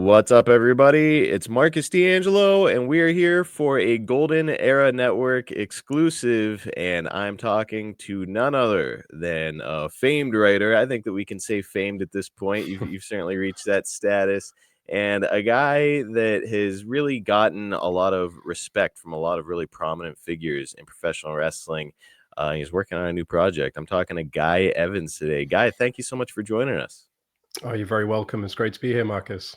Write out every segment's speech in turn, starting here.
What's up, everybody? It's Marcus D'Angelo, and we are here for a Golden Era Network exclusive. And I'm talking to none other than a famed writer. I think that we can say famed at this point. You've certainly reached that status. And a guy that has really gotten a lot of respect from a lot of really prominent figures in professional wrestling. He's working on a new project. I'm talking to Guy Evans today. Guy, thank you so much for joining us. Oh, you're very welcome. It's great to be here, Marcus.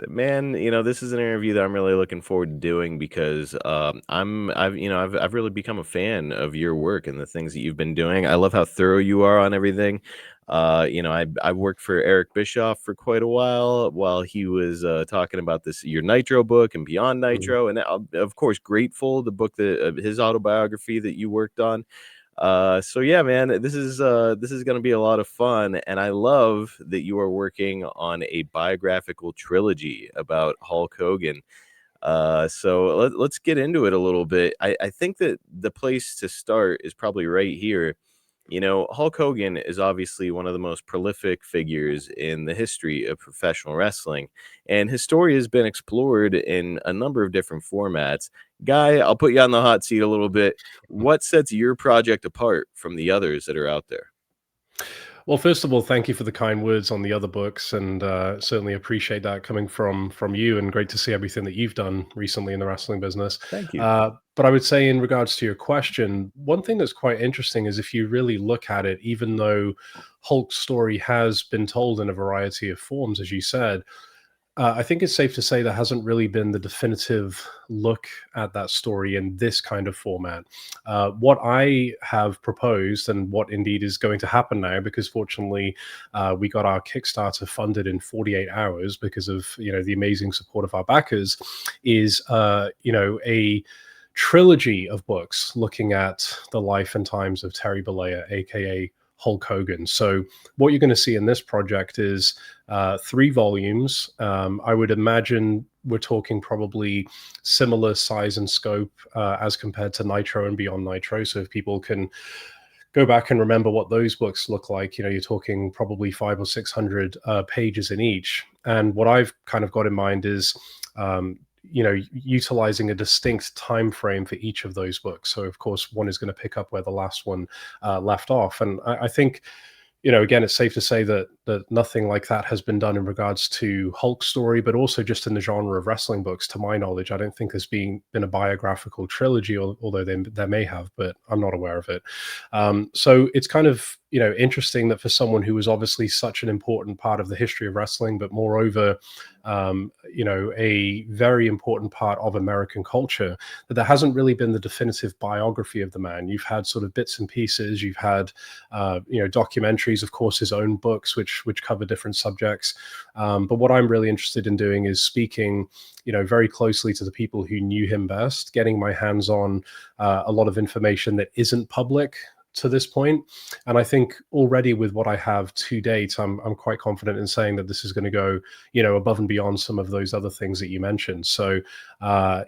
Man, this is an interview that I'm really looking forward to doing because I've really become a fan of your work and the things that you've been doing. I love how thorough you are on everything. I worked for Eric Bischoff for quite a while he was talking about your Nitro book and Beyond Mm. Nitro, and of course, Grateful, the book that his autobiography that you worked on. So yeah, man, this is going to be a lot of fun, and I love that you are working on a biographical trilogy about Hulk Hogan. So let's get into it a little bit. I think that the place to start is probably right here. Hulk Hogan is obviously one of the most prolific figures in the history of professional wrestling, and his story has been explored in a number of different formats. Guy, I'll put you on the hot seat a little bit. What sets your project apart from the others that are out there? Well, first of all, thank you for the kind words on the other books, and certainly appreciate that coming from you. And great to see everything that you've done recently in the wrestling business. Thank you. But I would say, in regards to your question, one thing that's quite interesting is if you really look at it, even though Hulk's story has been told in a variety of forms, as you said. I think it's safe to say there hasn't really been the definitive look at that story in this kind of format. What I have proposed, and what indeed is going to happen now, because fortunately we got our Kickstarter funded in 48 hours because of the amazing support of our backers, is a trilogy of books looking at the life and times of Terry Bollea, aka Hulk Hogan. So what you're going to see in this project is 3 volumes. I would imagine we're talking probably similar size and scope as compared to Nitro and Beyond Nitro. So if people can go back and remember what those books look like, you're talking probably 500 or 600 pages in each. And what I've kind of got in mind is utilizing a distinct time frame for each of those books. So of course one is going to pick up where the last one left off, and I think again, it's safe to say that nothing like that has been done in regards to Hulk's story, but also just in the genre of wrestling books. To my knowledge, I don't think there's been a biographical trilogy, although there may have, but I'm not aware of it. So it's kind of interesting that for someone who was obviously such an important part of the history of wrestling, but moreover, a very important part of American culture, that there hasn't really been the definitive biography of the man. You've had sort of bits and pieces. You've had documentaries, of course, his own books, which cover different subjects. But what I'm really interested in doing is speaking very closely to the people who knew him best, getting my hands on a lot of information that isn't public to this point. And I think already with what I have to date, I'm quite confident in saying that this is going to go, above and beyond some of those other things that you mentioned. So,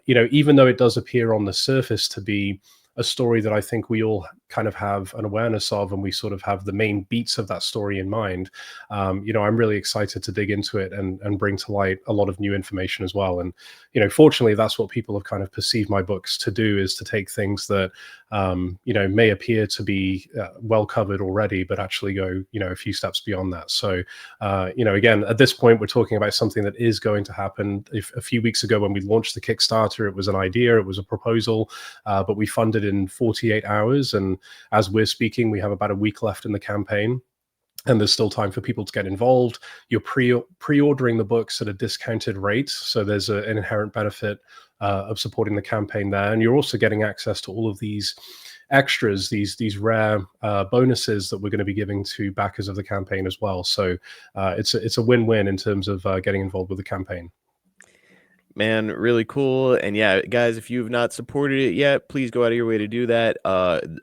even though it does appear on the surface to be a story that I think we all kind of have an awareness of, and we sort of have the main beats of that story in mind, I'm really excited to dig into it and bring to light a lot of new information as well. And, fortunately, that's what people have kind of perceived my books to do, is to take things that, may appear to be well covered already, but actually go, a few steps beyond that. So, again, at this point, we're talking about something that is going to happen. If a few weeks ago when we launched the Kickstarter, it was an idea, it was a proposal, but we funded in 48 hours. And as we're speaking, we have about a week left in the campaign, and there's still time for people to get involved. You're pre-ordering the books at a discounted rate, so there's an inherent benefit of supporting the campaign there. And you're also getting access to all of these extras, these rare bonuses that we're going to be giving to backers of the campaign as well. So it's a win-win in terms of getting involved with the campaign. Man, really cool. And yeah, guys, if you've not supported it yet, please go out of your way to do that.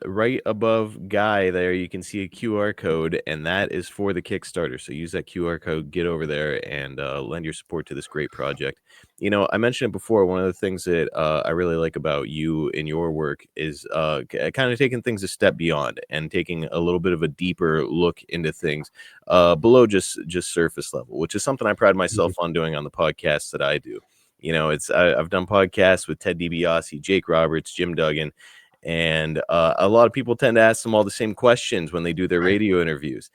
Right above Guy there, you can see a QR code, and that is for the Kickstarter. So use that QR code, get over there, and lend your support to this great project. You know, I mentioned it before. One of the things that I really like about you and your work is kind of taking things a step beyond and taking a little bit of a deeper look into things below just surface level, which is something I pride myself Mhm. on doing on the podcasts that I do. You know, I've done podcasts with Ted DiBiase, Jake Roberts, Jim Duggan, and a lot of people tend to ask them all the same questions when they do their Right. radio interviews.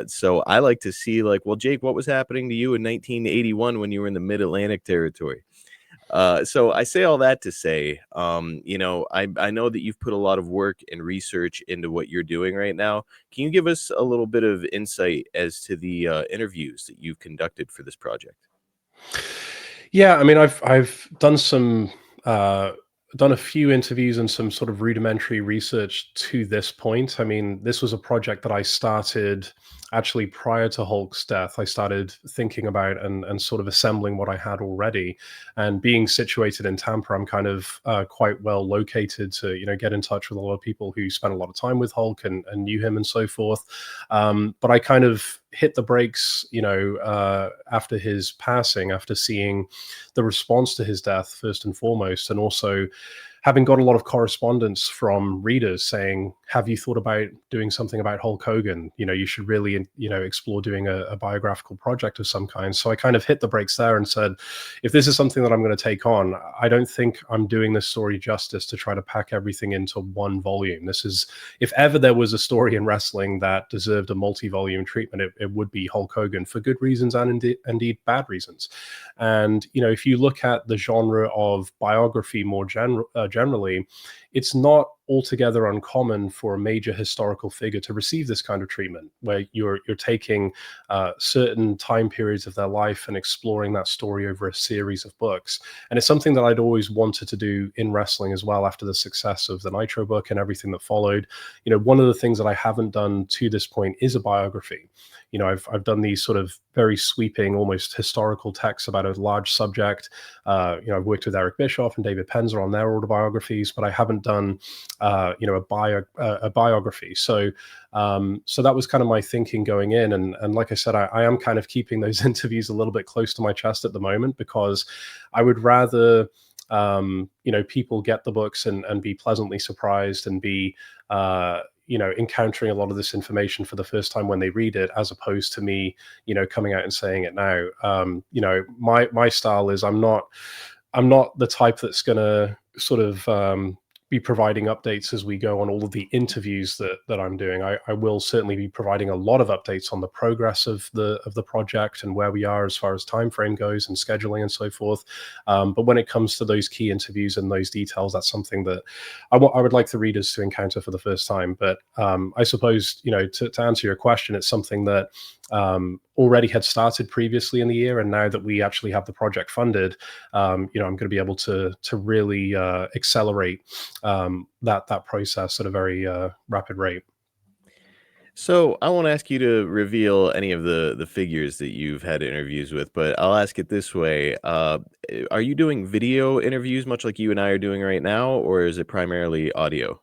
So I like to see, like, well, Jake, what was happening to you in 1981 when you were in the Mid-Atlantic territory? So I say all that to say, you know, I know that you've put a lot of work and research into what you're doing right now. Can you give us a little bit of insight as to the interviews that you've conducted for this project? Yeah, I mean, I've done some done a few interviews and some sort of rudimentary research to this point. I mean, this was a project that I started actually prior to Hulk's death. I started thinking about and sort of assembling what I had already. And being situated in Tampa, I'm kind of quite well located to get in touch with a lot of people who spent a lot of time with Hulk and knew him and so forth. But I kind of hit the brakes, after his passing, after seeing the response to his death first and foremost, and also having got a lot of correspondence from readers saying, "Have you thought about doing something about Hulk Hogan? You should really, explore doing a biographical project of some kind." So I kind of hit the brakes there and said, if this is something that I'm going to take on, I don't think I'm doing this story justice to try to pack everything into one volume. This is, if ever there was a story in wrestling that deserved a multi-volume treatment, it would be Hulk Hogan, for good reasons and indeed bad reasons. And if you look at the genre of biography more generally, it's not altogether uncommon for a major historical figure to receive this kind of treatment, where you're taking certain time periods of their life and exploring that story over a series of books. And it's something that I'd always wanted to do in wrestling as well, after the success of the Nitro book and everything that followed. One of the things that I haven't done to this point is a biography. I've done these sort of very sweeping, almost historical texts about a large subject. I've worked with Eric Bischoff and David Penzer on their autobiographies, but I haven't done, a biography. So that was kind of my thinking going in. And like I said, I am kind of keeping those interviews a little bit close to my chest at the moment, because I would rather, people get the books and be pleasantly surprised and be, encountering a lot of this information for the first time when they read it, as opposed to me, coming out and saying it now. My style is, I'm not the type that's going to sort of be providing updates as we go on all of the interviews that I'm doing. I will certainly be providing a lot of updates on the progress of the project and where we are as far as time frame goes and scheduling and so forth. But when it comes to those key interviews and those details, that's something that I would like the readers to encounter for the first time. But I suppose, to answer your question, it's something that already had started previously in the year, and now that we actually have the project funded, I'm going to be able to really accelerate that process at a very rapid rate. So I won't ask you to reveal any of the figures that you've had interviews with, but I'll ask it this way: are you doing video interviews much like you and I are doing right now, or is it primarily audio?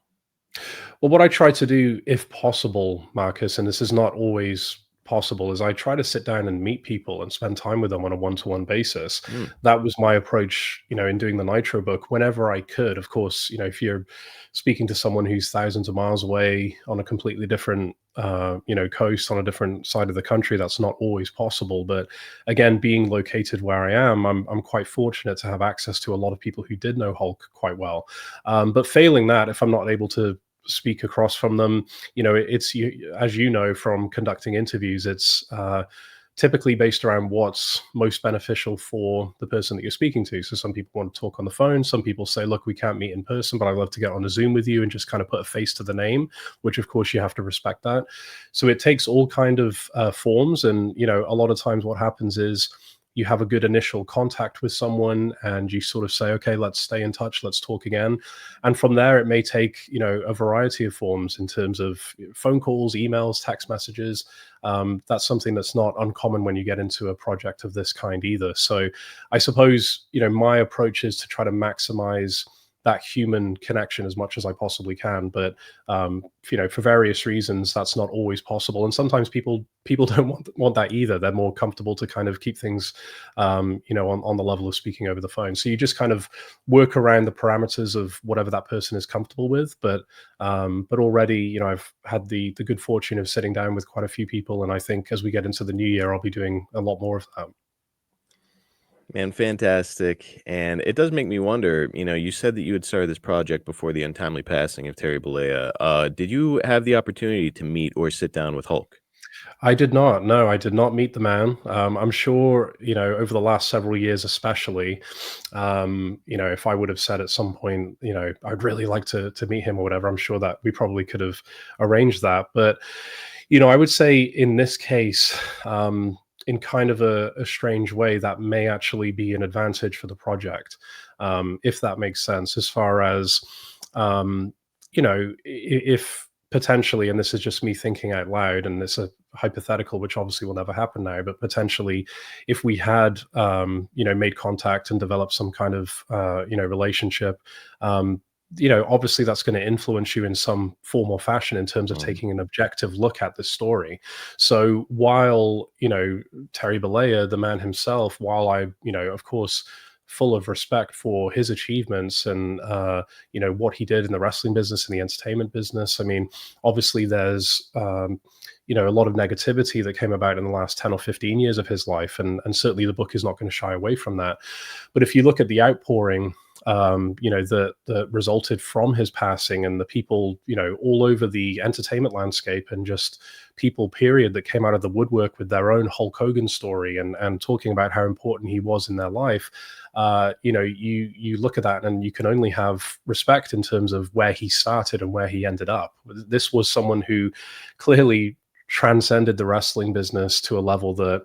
Well, what I try to do, if possible, Marcus, and this is not always possible, is I try to sit down and meet people and spend time with them on a one-to-one basis. Mm. That was my approach, in doing the Nitro book whenever I could. Of course, if you're speaking to someone who's thousands of miles away on a completely different, coast, on a different side of the country, that's not always possible. But again, being located where I am, I'm quite fortunate to have access to a lot of people who did know Hulk quite well. But failing that, if I'm not able to speak across from them, it's you, as you know from conducting interviews, it's typically based around what's most beneficial for the person that you're speaking to. So some people want to talk on the phone, some people say, look, we can't meet in person, but I'd love to get on a Zoom with you and just kind of put a face to the name, which of course you have to respect that. So it takes all kind of forms. And a lot of times what happens is you have a good initial contact with someone and you sort of say, okay, let's stay in touch, let's talk again. And from there, it may take, a variety of forms in terms of phone calls, emails, text messages. That's something that's not uncommon when you get into a project of this kind either. So I suppose, my approach is to try to maximize that human connection as much as I possibly can. But for various reasons, that's not always possible. And sometimes people don't want that either. They're more comfortable to kind of keep things, on the level of speaking over the phone. So you just kind of work around the parameters of whatever that person is comfortable with. But already, I've had the good fortune of sitting down with quite a few people, and I think as we get into the new year, I'll be doing a lot more of that. Man, fantastic. And it does make me wonder, you said that you had started this project before the untimely passing of Terry Bollea. Did you have the opportunity to meet or sit down with Hulk? I did not. No, I did not meet the man. I'm sure, over the last several years, especially, if I would have said at some point, I'd really like to meet him or whatever, I'm sure that we probably could have arranged that. But, I would say in this case, in kind of a strange way, that may actually be an advantage for the project, if that makes sense, as far as, if potentially, and this is just me thinking out loud, and it's a hypothetical, which obviously will never happen now, but potentially, if we had, made contact and developed some kind of, relationship, obviously that's going to influence you in some form or fashion in terms of Mm, taking an objective look at this story. So while, Terry Bollea, the man himself, while I, of course, full of respect for his achievements and what he did in the wrestling business and the entertainment business. I mean, obviously there's a lot of negativity that came about in the last 10 or 15 years of his life, and certainly the book is not going to shy away from that. But if you look at the outpouring, that resulted from his passing, and the people, all over the entertainment landscape, and just people, period, that came out of the woodwork with their own Hulk Hogan story, and talking about how important he was in their life, you look at that and you can only have respect in terms of where he started and where he ended up. This was someone who clearly transcended the wrestling business to a level that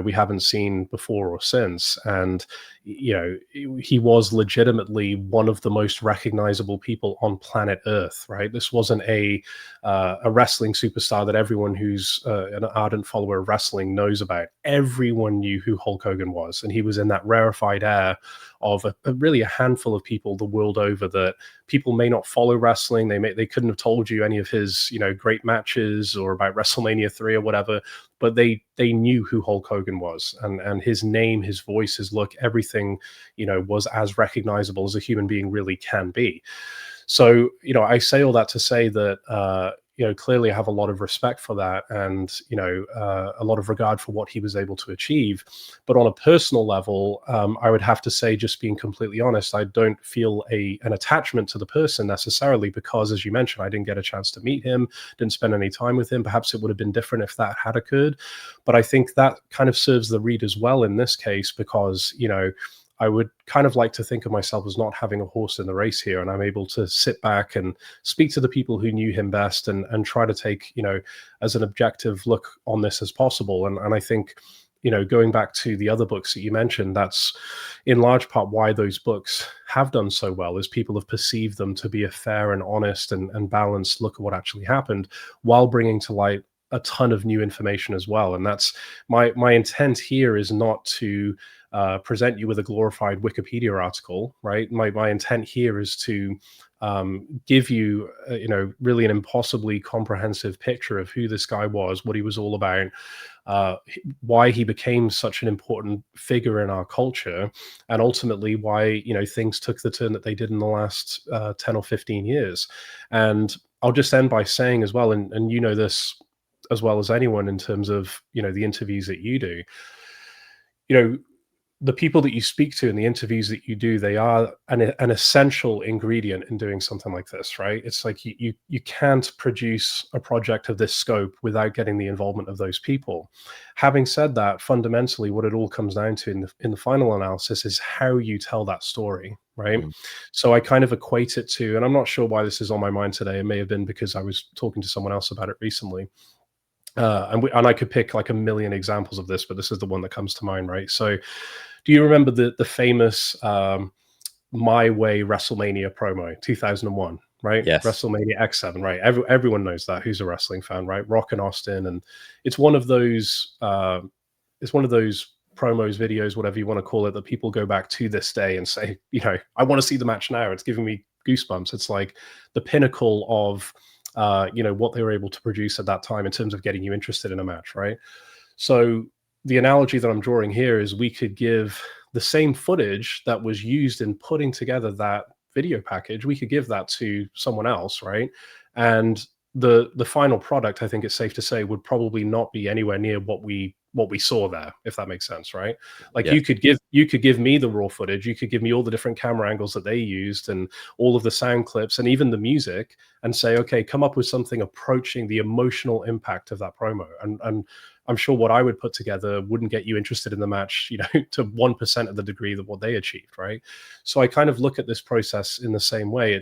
we haven't seen before or since. And he was legitimately one of the most recognizable people on planet Earth, right? This wasn't a wrestling superstar that everyone who's an ardent follower of wrestling knows about. Everyone knew who Hulk Hogan was, and he was in that rarefied air of really a handful of people the world over that people may not follow wrestling. They couldn't have told you any of his great matches or about WrestleMania 3 or whatever, but they knew who Hulk Hogan was, and his name, his voice, his look, everything was as recognizable as a human being really can be. So I say all that to say that clearly I have a lot of respect for that, and a lot of regard for what he was able to achieve. But on a personal level, I would have to say, just being completely honest, I don't feel an attachment to the person necessarily, because, as you mentioned, I didn't get a chance to meet him, didn't spend any time with him. Perhaps it would have been different if that had occurred. But I think that kind of serves the readers well in this case, because I would kind of like to think of myself as not having a horse in the race here, and I'm able to sit back and speak to the people who knew him best, and try to take, as an objective look on this as possible. And I think, going back to the other books that you mentioned, that's in large part why those books have done so well, is people have perceived them to be a fair and honest and balanced look at what actually happened, while bringing to light a ton of new information as well. And that's my intent here, is not to present you with a glorified Wikipedia article, right? My intent here is to give you, really an impossibly comprehensive picture of who this guy was, what he was all about, why he became such an important figure in our culture, and ultimately why things took the turn that they did in the last 10 or 15 years. And I'll just end by saying as well, and this as well as anyone in terms of the interviews that you do, you know the people that you speak to in the interviews that you do, they are an essential ingredient in doing something like this, right? It's like you can't produce a project of this scope without getting the involvement of those people. Having said that, fundamentally, what it all comes down to in the final analysis is how you tell that story, right? mm, So I kind of equate it to, and I'm not sure why this is on my mind today. It may have been because I was talking to someone else about it recently. And I could pick like a million examples of this, but this is the one that comes to mind, right? So, do you remember the famous My Way WrestleMania promo, 2001, right? Yes. WrestleMania X7, right? Everyone knows that, who's a wrestling fan, right? Rock and Austin, and it's one of those it's one of those promos, videos, whatever you want to call it, that people go back to this day and say, I want to see the match now. It's giving me goosebumps. It's like the pinnacle of what they were able to produce at that time in terms of getting you interested in a match, right? So the analogy that I'm drawing here is we could give the same footage that was used in putting together that video package, we could give that to someone else, right? And the final product, I think it's safe to say, would probably not be anywhere near what we saw there, if that makes sense, right? Like Yes. you could give me the raw footage, you could give me all the different camera angles that they used and all of the sound clips and even the music, and say, okay, come up with something approaching the emotional impact of that promo. And I'm sure what I would put together wouldn't get you interested in the match, to 1% of the degree that what they achieved, right? So I kind of look at this process in the same way.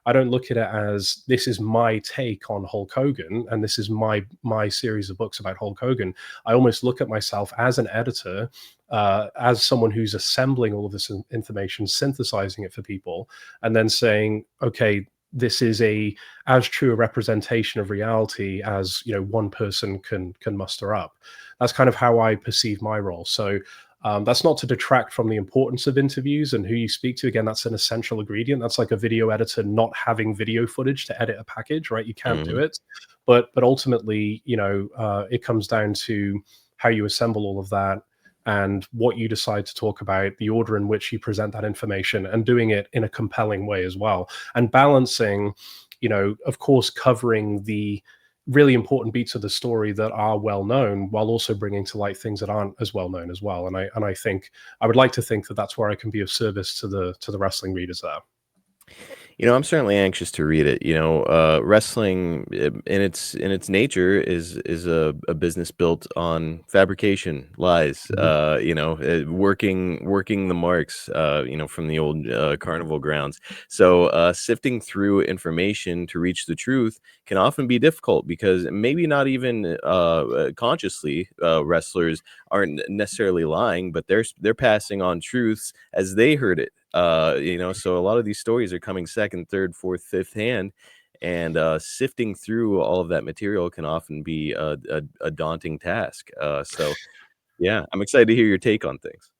I don't look at it as this is my take on Hulk Hogan and this is my series of books about Hulk Hogan. I almost look at myself as an editor, as someone who's assembling all of this information, synthesizing it for people, and then saying, okay, this is as true a representation of reality as one person can muster up. That's kind of how I perceive my role. So that's not to detract from the importance of interviews and who you speak to. Again, that's an essential ingredient. That's like a video editor not having video footage to edit a package, right? You can't do Mhm. it. But ultimately, it comes down to how you assemble all of that and what you decide to talk about, the order in which you present that information, and doing it in a compelling way as well. And balancing, of course, covering the really important beats of the story that are well known while also bringing to light things that aren't as well known as well. And I think I would like to think that that's where I can be of service to the wrestling readers there. I'm certainly anxious to read it. Wrestling in its nature is a business built on fabrication, lies. Mhm. Working the marks. From the old carnival grounds. So sifting through information to reach the truth can often be difficult because maybe not even consciously wrestlers aren't necessarily lying, but they're passing on truths as they heard it. So a lot of these stories are coming second, third, fourth, fifth hand, and sifting through all of that material can often be a daunting task. So yeah, I'm excited to hear your take on things.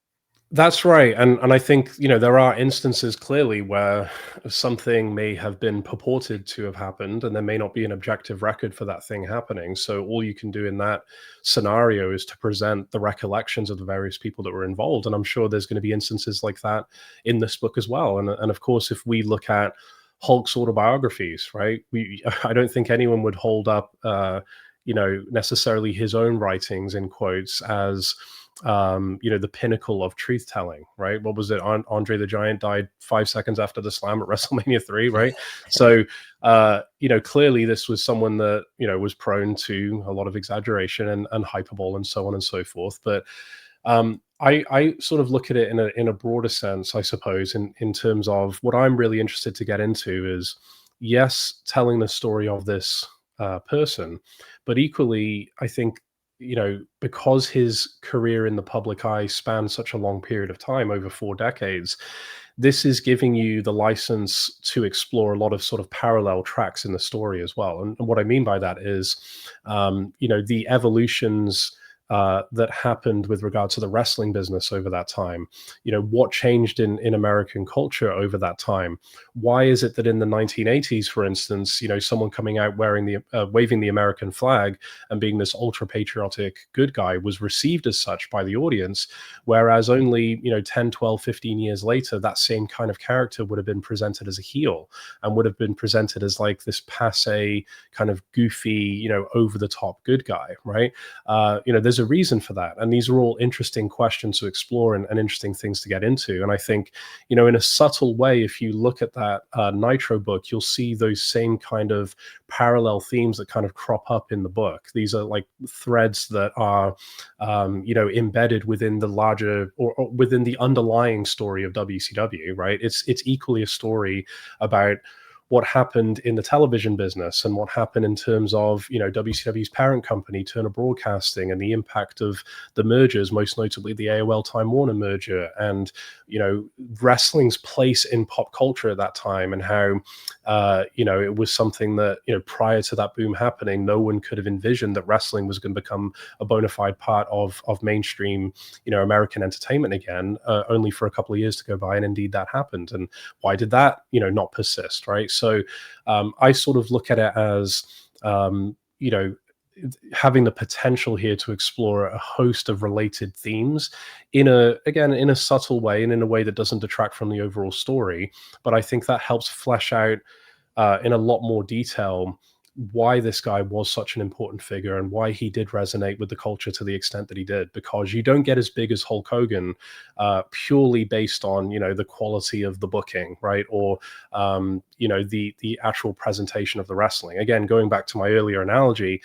That's right, and I think there are instances clearly where something may have been purported to have happened, and there may not be an objective record for that thing happening. So all you can do in that scenario is to present the recollections of the various people that were involved, and I'm sure there's going to be instances like that in this book as well. And of course, if we look at Hulk's autobiographies, right? I don't think anyone would hold up, necessarily his own writings in quotes as the pinnacle of truth telling, right? What was it? Andre the Giant died 5 seconds after the slam at WrestleMania 3, right? So, clearly this was someone that, was prone to a lot of exaggeration and hyperbole and so on and so forth. But I sort of look at it in a broader sense, I suppose, in terms of what I'm really interested to get into is, yes, telling the story of this person, but equally, I think because his career in the public eye spans such a long period of time, over 4 decades, this is giving you the license to explore a lot of sort of parallel tracks in the story as well. And what I mean by that is, the evolutions that happened with regard to the wrestling business over that time. What changed in American culture over that time? Why is it that in the 1980s, for instance, someone coming out wearing waving the American flag and being this ultra patriotic good guy was received as such by the audience, whereas only 10, 12, 15 years later, that same kind of character would have been presented as a heel and would have been presented as like this passe kind of goofy, over the top good guy, right? There's a reason for that, and these are all interesting questions to explore and interesting things to get into. And I think, in a subtle way, if you look at that Nitro book, you'll see those same kind of parallel themes that kind of crop up in the book. These are like threads that are, embedded within the larger or within the underlying story of WCW. Right? It's equally a story about what happened in the television business and what happened in terms of, WCW's parent company, Turner Broadcasting, and the impact of the mergers, most notably the AOL Time Warner merger, and wrestling's place in pop culture at that time, and how it was something that, prior to that boom happening, no one could have envisioned that wrestling was going to become a bona fide part of mainstream, American entertainment again, only for a couple of years to go by, and indeed that happened. And why did that, not persist, right? So I sort of look at it as, having the potential here to explore a host of related themes in a subtle way, and in a way that doesn't detract from the overall story. But I think that helps flesh out in a lot more detail why this guy was such an important figure and why he did resonate with the culture to the extent that he did. Because you don't get as big as Hulk Hogan purely based on the quality of the booking, right, or the actual presentation of the wrestling. Again, going back to my earlier analogy,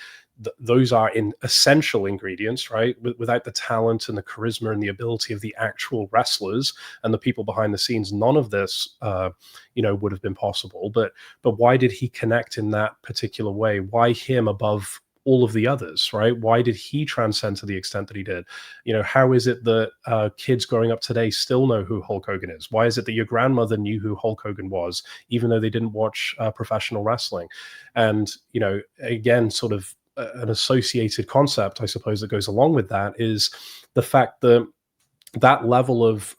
those are in essential ingredients, right? Without the talent and the charisma and the ability of the actual wrestlers and the people behind the scenes, none of this, would have been possible. But why did he connect in that particular way? Why him above all of the others, right? Why did he transcend to the extent that he did? How is it that kids growing up today still know who Hulk Hogan is? Why is it that your grandmother knew who Hulk Hogan was, even though they didn't watch professional wrestling? And, again, sort of an associated concept, I suppose, that goes along with that is the fact that that level of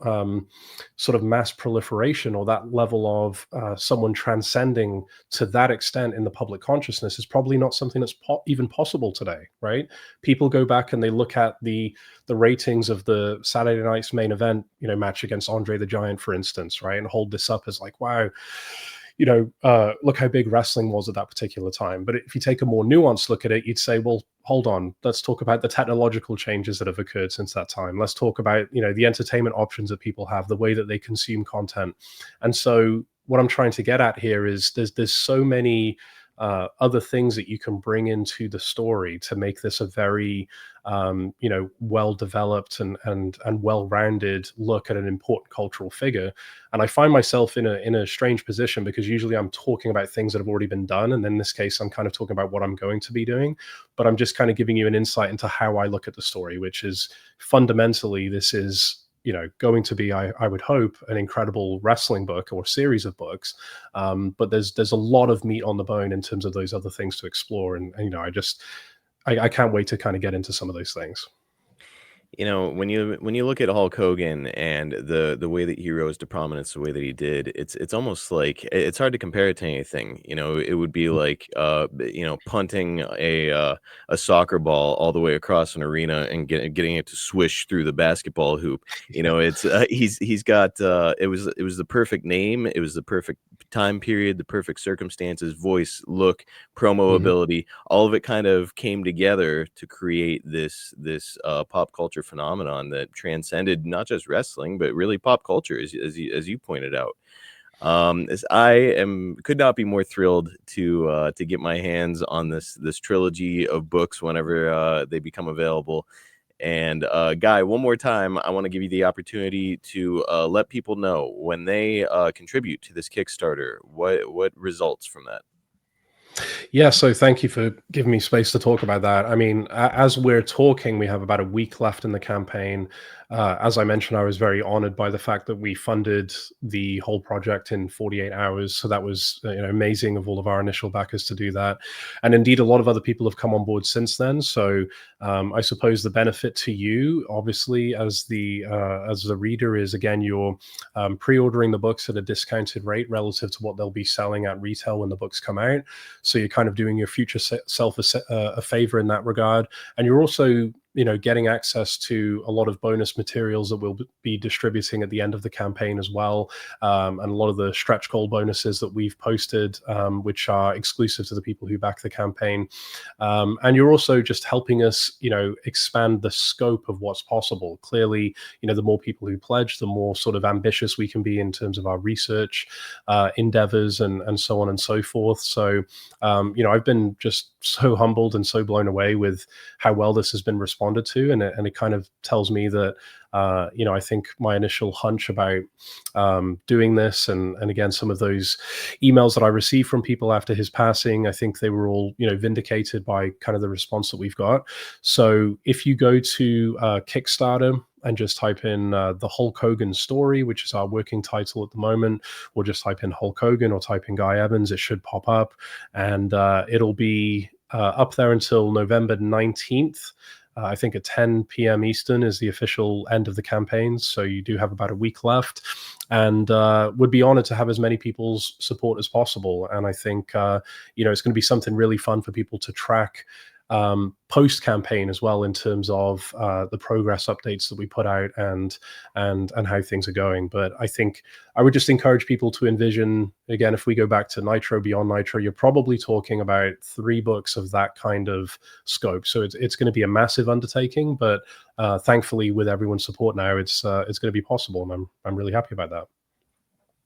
sort of mass proliferation, or that level of someone transcending to that extent in the public consciousness, is probably not something that's even possible today, right? People go back and they look at the ratings of the Saturday night's main event, match against Andre the Giant, for instance, right, and hold this up as like, wow, look how big wrestling was at that particular time. But if you take a more nuanced look at it, you'd say, well, hold on, let's talk about the technological changes that have occurred since that time. Let's talk about, the entertainment options that people have, the way that they consume content. And so what I'm trying to get at here is there's so many other things that you can bring into the story to make this a very well developed and well rounded look at an important cultural figure. And I find myself in a strange position, because usually I'm talking about things that have already been done, and in this case I'm kind of talking about what I'm going to be doing. But I'm just kind of giving you an insight into how I look at the story, which is fundamentally, this is going to be, I would hope, an incredible wrestling book or series of books. But there's a lot of meat on the bone in terms of those other things to explore. And I can't wait to kind of get into some of those things. When you look at Hulk Hogan and the way that he rose to prominence, the way that he did, it's almost like it's hard to compare it to anything. It would be like punting a soccer ball all the way across an arena and getting it to swish through the basketball hoop. It's he's got it was the perfect name, it was the perfect time period, the perfect circumstances, voice, look, promo Mhm. ability, all of it kind of came together to create this pop culture phenomenon that transcended not just wrestling, but really pop culture, as you pointed out. As I am could not be more thrilled to get my hands on this trilogy of books whenever they become available. And Guy, one more time, I want to give you the opportunity to let people know when they contribute to this Kickstarter, what results from that. Yeah, so thank you for giving me space to talk about that. I mean, as we're talking, we have about a week left in the campaign. As I mentioned, I was very honored by the fact that we funded the whole project in 48 hours. So that was amazing of all of our initial backers to do that. And indeed, a lot of other people have come on board since then. So I suppose the benefit to you, obviously, as the reader, is again, you're pre-ordering the books at a discounted rate relative to what they'll be selling at retail when the books come out. So you're kind of doing your future self a favor in that regard. And you're also getting access to a lot of bonus materials that we'll be distributing at the end of the campaign as well, and a lot of the stretch goal bonuses that we've posted, which are exclusive to the people who back the campaign. And you're also just helping us expand the scope of what's possible. Clearly, the more people who pledge, the more sort of ambitious we can be in terms of our research endeavors and so on and so forth. So I've been just so humbled and so blown away with how well this has been responded responded to, and it kind of tells me that I think my initial hunch about doing this, and again some of those emails that I received from people after his passing, I think they were all vindicated by kind of the response that we've got. So if you go to Kickstarter and just type in the Hulk Hogan story, which is our working title at the moment, or just type in Hulk Hogan or type in Guy Evans, it should pop up, and it'll be up there until November 19th. I think at 10 p.m. Eastern is the official end of the campaign. So you do have about a week left, and would be honored to have as many people's support as possible. And I think, it's going to be something really fun for people to track post campaign as well, in terms of the progress updates that we put out, and how things are going. But I think I would just encourage people to envision, again, if we go back to Nitro, Beyond Nitro, you're probably talking about 3 books of that kind of scope. So it's going to be a massive undertaking, but thankfully with everyone's support now, it's going to be possible, and I'm really happy about that.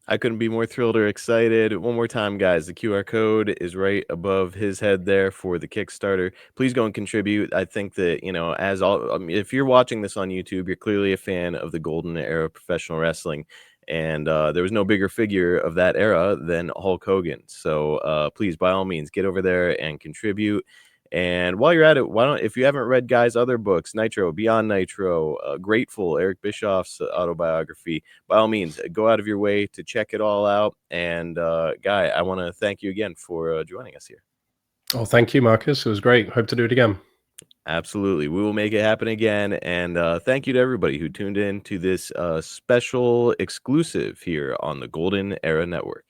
I couldn't be more thrilled or excited. One more time, guys, the QR code is right above his head there for the Kickstarter. Please go and contribute. I think that, as all, I mean, if you're watching this on YouTube, you're clearly a fan of the golden era of professional wrestling. And there was no bigger figure of that era than Hulk Hogan. So please, by all means, get over there and contribute. And while you're at it, why don't, if you haven't read Guy's other books, Nitro, Beyond Nitro, Grateful, Eric Bischoff's autobiography, by all means, go out of your way to check it all out. And Guy, I want to thank you again for joining us here. Oh, thank you, Marcus. It was great. Hope to do it again. Absolutely. We will make it happen again. And thank you to everybody who tuned in to this special exclusive here on the Golden Era Network.